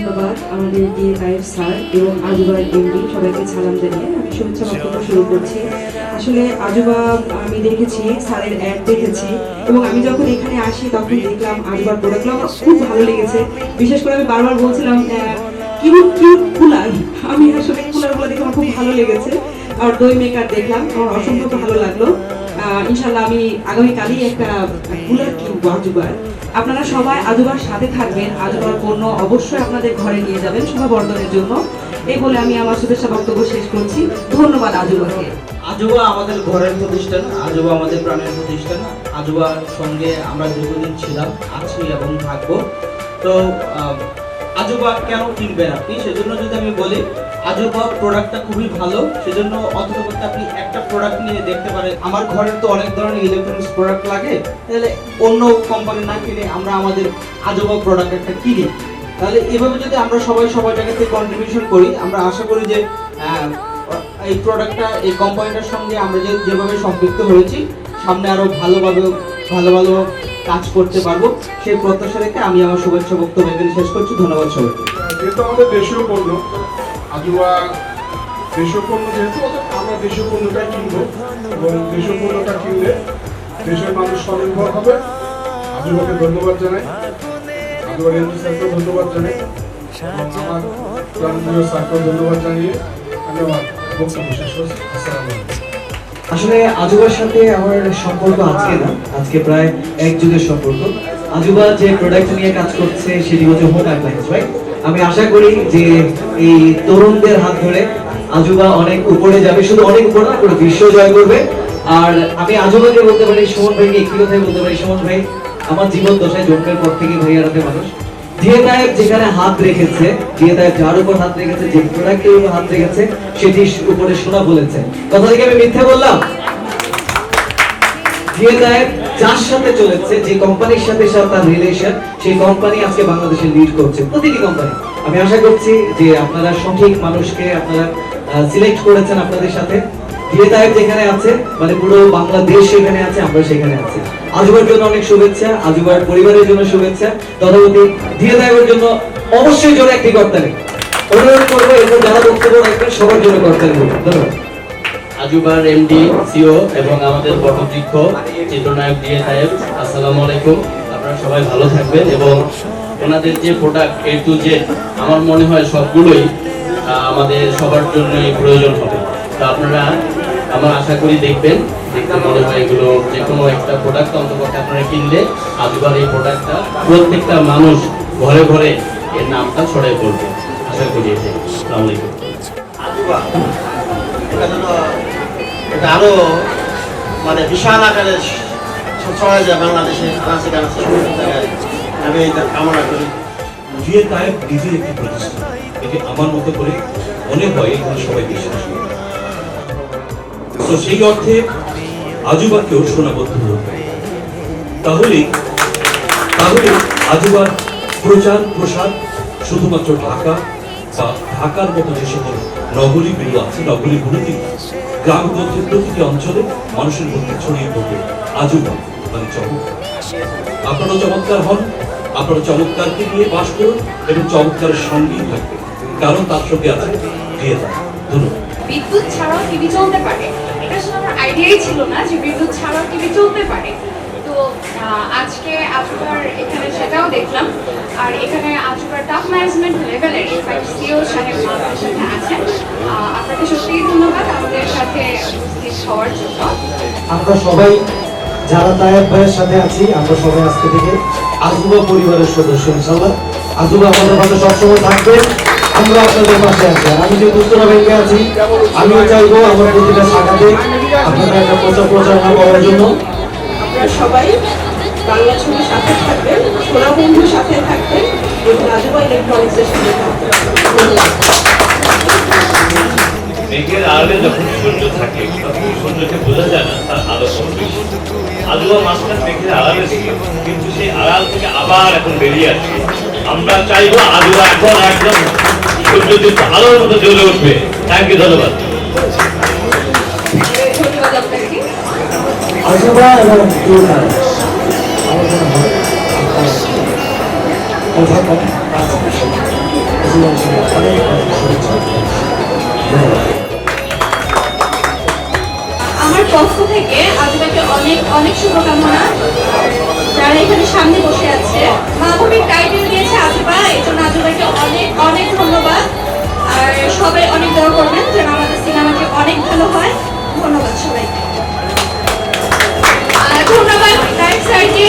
ধন্যবাদ আমাদের ডিএফআইএফ স্যার এবং আজুবার এমডি সবাইকে সালাম জানিয়ে আমি শুভেচ্ছা বক্তব্য শুরু করছি। আসলে আজুবা আমি দেখেছি, স্যারের অ্যাড দেখেছি এবং আমি যখন এখানে আসি তখন দেখলাম আজুবার প্রোডাক্টগুলো আমার খুব ভালো লেগেছে। বিশেষ করে আমি বারবার বলছিলাম কিউট কিউট কুলার, আমি আসলে কুলারগুলো দেখে আমার খুব ভালো লেগেছে। আর দই মেকার দেখলাম, আমার অসম্ভব ভালো লাগলো। ইনশাল্লাহ আমি আগামীকালই একটা কুলার কিনবো আজুবার। আপনারা সবাই আজুবার সাথে থাকবেন, আজুবার পণ্য অবশ্যই আপনাদের ঘরে নিয়ে যাবেন শোভা বর্ধনের জন্য। এই বলে আমি আমার শুভেচ্ছা বক্তব্য শেষ করছি। ধন্যবাদ আজুবাকে। আজুবা আমাদের ঘরের প্রতিষ্ঠান, আজুবা আমাদের প্রাণের প্রতিষ্ঠান। আজুবার সঙ্গে আমরা দীর্ঘদিন ছিলাম, আছি এবং থাকবো। তো আজুবা কেন কিনবেন আপনি, সেজন্য যদি আমি বলি আজুবা প্রোডাক্টটা খুবই ভালো, সেজন্য অন্তত করতে আপনি একটা প্রোডাক্ট নিয়ে দেখতে পারেন। আমার ঘরের তো অনেক ধরনের ইলেকট্রনিক্স প্রোডাক্ট লাগে, তাহলে অন্য কোম্পানি না কিনে আমরা আমাদের আজুবা প্রোডাক্ট একটা কিনি। তাহলে এভাবে যদি আমরা সবাই সবার জায়গা থেকে কন্ট্রিবিউশন করি, আমরা আশা করি যে এই প্রোডাক্টটা, এই কোম্পানিটার সঙ্গে আমরা যেভাবে সম্পৃক্ত হয়েছি, সামনে আরো ভালো ভালো কাজ করতে পারবো, সেই প্রত্যাশা রেখে আমি আমার শুভেচ্ছা বক্তব্য এখানে শেষ করছি। ধন্যবাদ সবাইকে। যেহেতু আমাদের দেশীয় পণ্য, আজুবা দেশীয় পণ্য, যেহেতু আমরা দেশীয় পণ্যটাই কিনবো এবং দেশীয় পণ্যটা কিনলে দেশের মানুষ স্বনির্ভর হবে। আজুবাকে ধন্যবাদ জানাই, আজুবার এমপি স্যারকেও ধন্যবাদ জানাই, আমার প্রাণপ্রিয় স্যারকেও ধন্যবাদ জানিয়ে আমি আমার বক্তব্য শেষ করছি। আসসালামু আলাইকুম। আসলে আজুবার সাথে আমার সম্পর্ক আজকে না, আজকে প্রায় এক যুগের সম্পর্ক। আজুবা যে প্রোডাক্ট নিয়ে কাজ করছে সেটি হচ্ছে হোম অ্যাপ্লায়েন্স, রাইট? আমি আশা করি যে এই তরুণদের হাত ধরে আজুবা অনেক উপরে যাবে, শুধু অনেক উপরে না, পুরো বিশ্ব জয় করবে। আর আমি আজুবাকে বলতে পারি, সুমন ভাইকে একটি কথাই বলতে পারি, সুমন ভাই আমার জীবন দশায় জন্মের পর থেকে ভাইয়ারাতে মানুষ। ডিএফআইএফ যেখানে হাত রেখেছে, ডিএফআইএফ যার উপর হাত রেখেছে, যে প্রোডাক্টের উপর হাত রেখেছে, সেটির উপরে সোনা বলেছে। কথা থেকে আমি মিথ্যা বললাম? ডিএফআইএফ যার সাথে চলেছে, যে কোম্পানির সাথে তার রিলেশন, সেই কোম্পানি আজকে বাংলাদেশে লিড করছে, প্রতিটি কোম্পানি। আমি আশা করছি যে আপনারা সঠিক মানুষকে আপনারা সিলেক্ট করেছেন আপনাদের সাথে। ডিএফআইএফ যেখানে আছে, মানে পুরো বাংলাদেশ সেখানে আছে, আমরা সেখানে আছি। আজুবার জন্য অনেক শুভেচ্ছা, আজুবার পরিবারের জন্য শুভেচ্ছা। তথাপতি ডিএফআইএফ এর জন্য অবশ্যই জোরে একটি করতালি অনুরোধ করবো, এরপর যারা বক্তব্য রাখবেন সবার জন্য করতালি করবো। ধন্যবাদ। আজুবার এমডি, সিও এবং আমাদের পটবৃক্ষ চিত্রনায়ক ডিএফআইএফ, আসসালামু আলাইকুম। আপনারা সবাই ভালো থাকবেন এবং ওনাদের যে প্রোডাক্ট এ টু জেড, আমার মনে হয় সবগুলোই আমাদের সবার জন্যই প্রয়োজন হবে। তো আপনারা, আমার আশা করি দেখবেন, দেখতে মনে হয় এগুলো যে কোনো একটা প্রোডাক্ট অন্তত আপনারা কিনলে আজুবার এই প্রোডাক্টটা প্রত্যেকটা মানুষ ঘরে ঘরে এর নামটা ছড়াই পড়বে, আশা করি। আসসালামু আলাইকুম। আজুবা এটা আরো মানে বিশাল আকারে ছড়ায় যায় বাংলাদেশে, আনাচে কানাচে বিভিন্ন জায়গায়। আমি এটা কামনা করি। ডিএফআইএফ নিজের একটি প্রতিষ্ঠান, এটি আমার মতো করে মনে হয় এখানে সবাই বিশ্বাস করে। তো সেই অর্থে আজুবাকেও শোনাবদ্ধ হতে, তাহলে আজুবার প্রচার প্রসার শুধুমাত্র ঢাকা বা ঢাকার মতো যে সকল নগরীগুলো আছে, নগরীগুলোতে গ্রামের মধ্যে প্রতিটি অঞ্চলে মানুষের মধ্যে ছড়িয়ে পড়বে আজুবা মানে চমৎকার। আপনারা চমৎকার হন, আপনারা চমৎকারকে নিয়ে বাস করুন এবং চমৎকারের সঙ্গেই থাকবেন, কারণ তার সঙ্গে আছে ডিএফআইএফ। ধন্যবাদ। বিদ্যুৎ ছাড়াও টিভি চলতে পারে, এটা আসলে আমার আইডিয়াই ছিল না যে বিদ্যুৎ ছাড়াও টিভি চলতে পারে। তো আজকে আজুবার এখানে সেটাও দেখলাম। আর এখানে আজুবার টপ ম্যানেজমেন্ট লেভেলের সিও সাহেব আমাদের সাথে আছেন। আপনাকে সত্যিই ধন্যবাদ আমাদের সাথে উপস্থিত হওয়ার জন্য। আমরা সবাই যারা তায়েব ভাইয়ের সাথে আছি, আমরা সবাই আজকে থেকে আজুবা পরিবারের সদস্য। ইনশাআল্লাহ আজুবা আমাদের পাশে সবসময় থাকবে, আমরা আপনাদের পাশে আছি। আর আমি যেহেতু উত্তরা ব্যাংকে আছি, আমিও চাইবো আমার প্রতিটা শাখাতে আপনারা একটা প্রচারণা করার জন্য। আপনারা সবাই বাংলা ছবির সাথে থাকবেন, সোনা বন্ধুর সাথে থাকবেন এবং আজুবা ইলেকট্রনিক্সের সাথে থাকবেন। মেঘের আড়ালে যখন সূর্য থাকে তখন সূর্যকে বোঝা যায় না, তার আলো কমবে। আজুবা মাঝখান মেঘের আড়ালে ছিল, কিন্তু সেই আড়াল থেকে আবার এখন বেরিয়ে আসছে। আমরা চাইবো আজুবা এখন একদম সূর্যযুক্ত আলোর মতো জ্বলে উঠবে। থ্যাংক ইউ, ধন্যবাদ। ধন্যবাদ আপনাকে। আজুবা এবং কথা কম অনেক শুভেচ্ছা। আমার পক্ষ থেকে আজুবাকে অনেক অনেক শুভকামনা। আর যারা এখানে সামনে বসে আছে, মাধবীর টাইটেল দিয়েছে আজুবা, এই জন্য আজুবাকে অনেক অনেক ধন্যবাদ। আর সবাই অনেক দোয়া করবেন যেন আমাদের সিনেমাটি অনেক ভালো হয়। ধন্যবাদ সবাইকে। ধন্যবাদ নায়ক স্যারকে,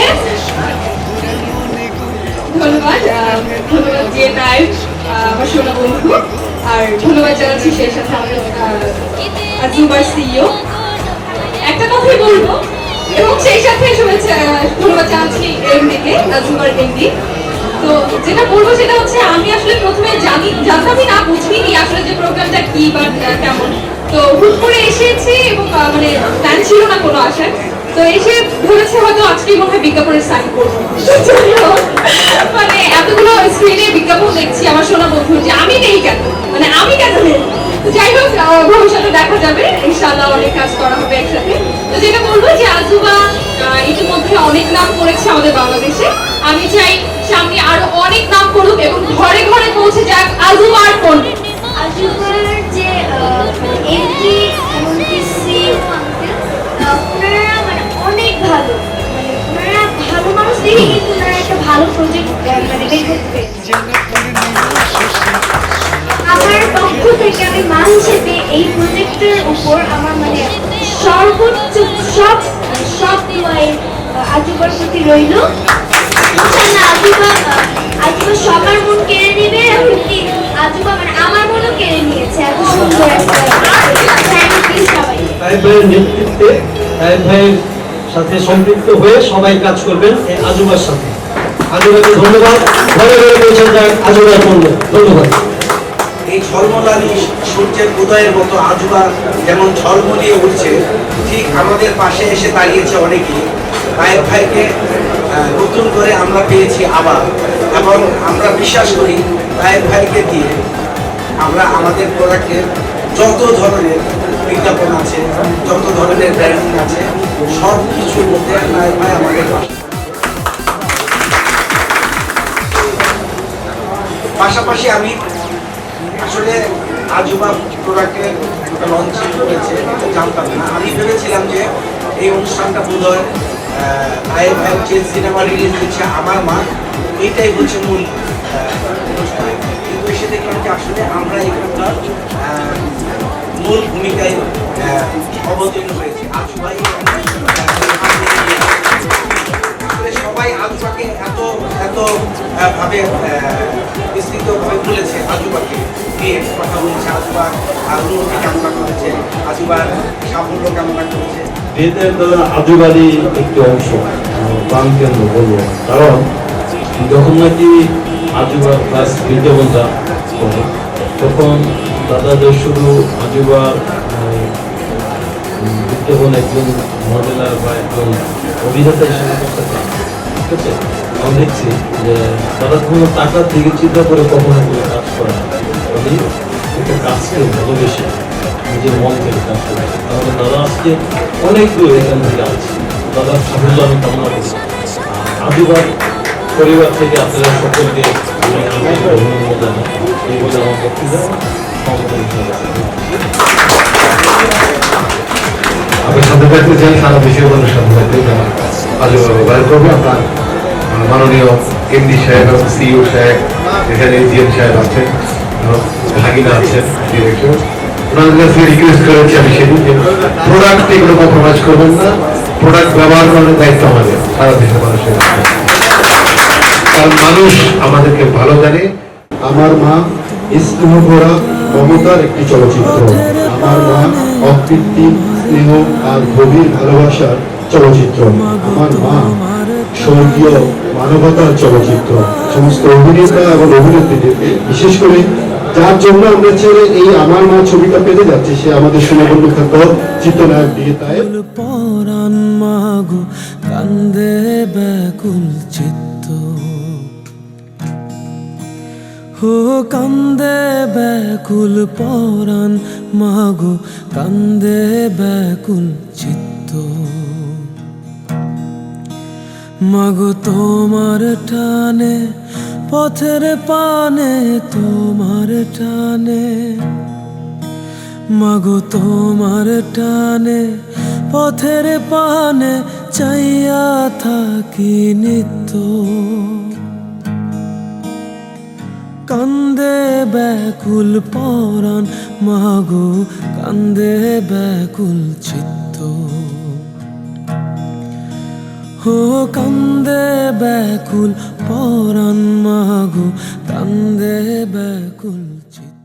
ধন্যবাদ ধন্যবাদ যে নায়ক আমার সোনা বন্ধু, আর ধন্যবাদ জানাচ্ছি সেই সাথে আমাদের আজুবার সিইও। একটা কথাই বলবো এবং সেই সাথে শুভেচ্ছা ধন্যবাদ জানাচ্ছি এমডিকে, আজুবার এমডি। তো যেটা বলবো সেটা হচ্ছে, আমি আসলে প্রথমে জানতামই না, বুঝিনি আসলে যে প্রোগ্রামটা কি বা কেমন। তো হুট করে এসেছি এবং মানে প্ল্যান ছিল না কোনো আসার। তো এসে ভেবেছে হয়তো আজকেই মনে হয় বিজ্ঞাপনের সাইন করবো। মানে এতগুলো স্ক্রিনে বিজ্ঞাপন দেখছি আমার সোনা বন্ধু, যে আমি নেই কেন, মানে আমি কেন নেই। তো যাই হোক, ভবিষ্যতে দেখা যাবে, ইনশাআল্লাহ অনেক কাজ করা হবে একসাথে। তো যেটা বলবো যে আজুবা ইতিমধ্যে অনেক নাম করেছে আমাদের বাংলাদেশে। আমি চাই সামনে আরো অনেক নাম করুক এবং ঘরে ঘরে পৌঁছে যাক আজুবার কোন। আজুবার যে এমডি এমনকি সিইও আঙ্কেল, ওনারা মানে অনেক ভালো, মানে ওনারা ভালো মানুষ দেখে কিন্তু ওনারা একটা ভালো প্রজেক্ট মানে বের করতে পেরেছে। আমার পক্ষ থেকে আমি মা হিসেবে এই প্রজেক্টের উপর আমার মানে সর্বোচ্চ সব দোয়াই আজুবার প্রতি রইল। ইনশাআল্লাহ আজুবা সবার মন কেড়ে নেবে, এমনকি আজুবা মানে আমার মনও কেড়ে নিয়েছে। এত সুন্দর একটা সবাই তায়েব ভাইয়ের নেতৃত্বে, তায়েব ভাইয়ের সাথে সম্পৃক্ত হয়ে সবাই কাজ করবেন এই আজুবার সাথে। আজুবাকে ধন্যবাদ। ঘরে ঘরে পৌঁছে যাক আজুবার পণ্য। ধন্যবাদ। এই ঝলমলানি সূর্যের উদয়ের মতো আজুবা যেমন ঝলমলিয়ে উঠছে, ঠিক আমাদের পাশে এসে দাঁড়িয়েছে অনেকেই। তায়েব ভাইকে নতুন করে আমরা পেয়েছি আবার, এবং আমরা বিশ্বাস করি তায়েব ভাইকে দিয়ে আমরা আমাদের প্রোডাক্টের যত ধরনের বিজ্ঞাপন আছে, যত ধরনের ব্র্যান্ডিং আছে, সব কিছুর মধ্যে তায়েব ভাই আমাদের পাশে। পাশাপাশি আমি আসলে আজুবা প্রোডাক্টের একটা লঞ্চিং করেছে, এটা জানতাম না। আমি ভেবেছিলাম যে এই অনুষ্ঠানটা বোধহয় তায়েব ভাই যে সিনেমা রিলিজ দিচ্ছে আমার মা, এইটাই হচ্ছে মূল অনুষ্ঠান। কিন্তু এসে দেখলাম যে আসলে আমরা এখানকার মূল ভূমিকায় অবতীর্ণ হয়েছি। আজুবাই সবাই আজুবাকে এত ভাবে বিস্তৃতভাবে বলেছে, আজুবাকে নিয়ে কথা বলেছে, আজুবার উন্নতি কামনা করেছে, আজুবার সাফল্য কামনা করেছে। এদের দ্বারা আজুবারই একটি অংশ প্রাণকেন্দ্র বলবো, কারণ যখন নাকি আজুবার ক্লাস বিজ্ঞাপনটা করে, তখন দাদাদের শুধু আজুবার বিজ্ঞাপন একজন মডেলার বা একজন অভিনেতা হিসেবে করতে পারে। ঠিক আছে, আমি দেখছি যে তারা কোনো টাকার দিকে চিন্তা করে কখনো কোনো কাজ করে না, আমি একটা কাজকে ভালোবেসে নিজের মন থেকে কাজ করে। তাহলে দাদা আজকে অনেক দূর এখান থেকে আছে, দাদার সাফল্য আমি কামনা করছি। আজুবার পরিবার থেকে আপনারা সকলকে ধন্যবাদ জানাই। এই বলে আমার বক্তৃতা আমি সাথে থাকতে চাই, সারা দেশের মানুষ সাথে থাকতে আজুবাবু বাইর করবো। আপনার মাননীয় এমডি সাহেব এবং সিইও সাহেব, এখানে জিএম সাহেব আছেন, ভাগিনা আছেন, ডিরেক্টর, ওনাদের কাছে রিকোয়েস্ট করেছি আমি সেদিন যে প্রোডাক্ট এগুলো কম্প্রোমাইজ করবেন না, প্রোডাক্ট ব্যবহার করার দায়িত্ব আমাদের, সারা দেশের মানুষের। কারণ মানুষ আমাদেরকে ভালো জানে। আমার মা স্নেহ ভরা মমতার একটি চলচ্চিত্র, আমার মা অকৃত্রিম স্নেহ আর গভীর ভালোবাসার চলচ্চিত্র, আমার মা স্বর্গীয় মানবতার চলচ্চিত্র। সমস্ত অভিনেতা এবং অভিনেত্রীদের, বিশেষ করে যার জন্য আমরা ছেড়ে এই আমার মা ছবিটা পেতে যাচ্ছি, সে আমাদের সুনামধন্য খ্যাত চিত্রনায়ক দিয়ে তায়েব। পরাণ মাগো কান্দে ব্যাকুল চিত্ত, ও কান্দে ব্যাকুল পরাণ মাগো কান্দে ব্যাকুল চিত্ত। মাগো তোমার টানে পথের পানে তোমার টানে মাগো তোমার টানে পথের পানে চাইয়া থাকি নিত্য কান্দে ব্যাকুল পরাণ মাগো কান্দে ব্যাকুল চিত্ত ও কান্দে ব্যাকুল পরাণ মাগো কান্দে ব্যাকুল চিত্ত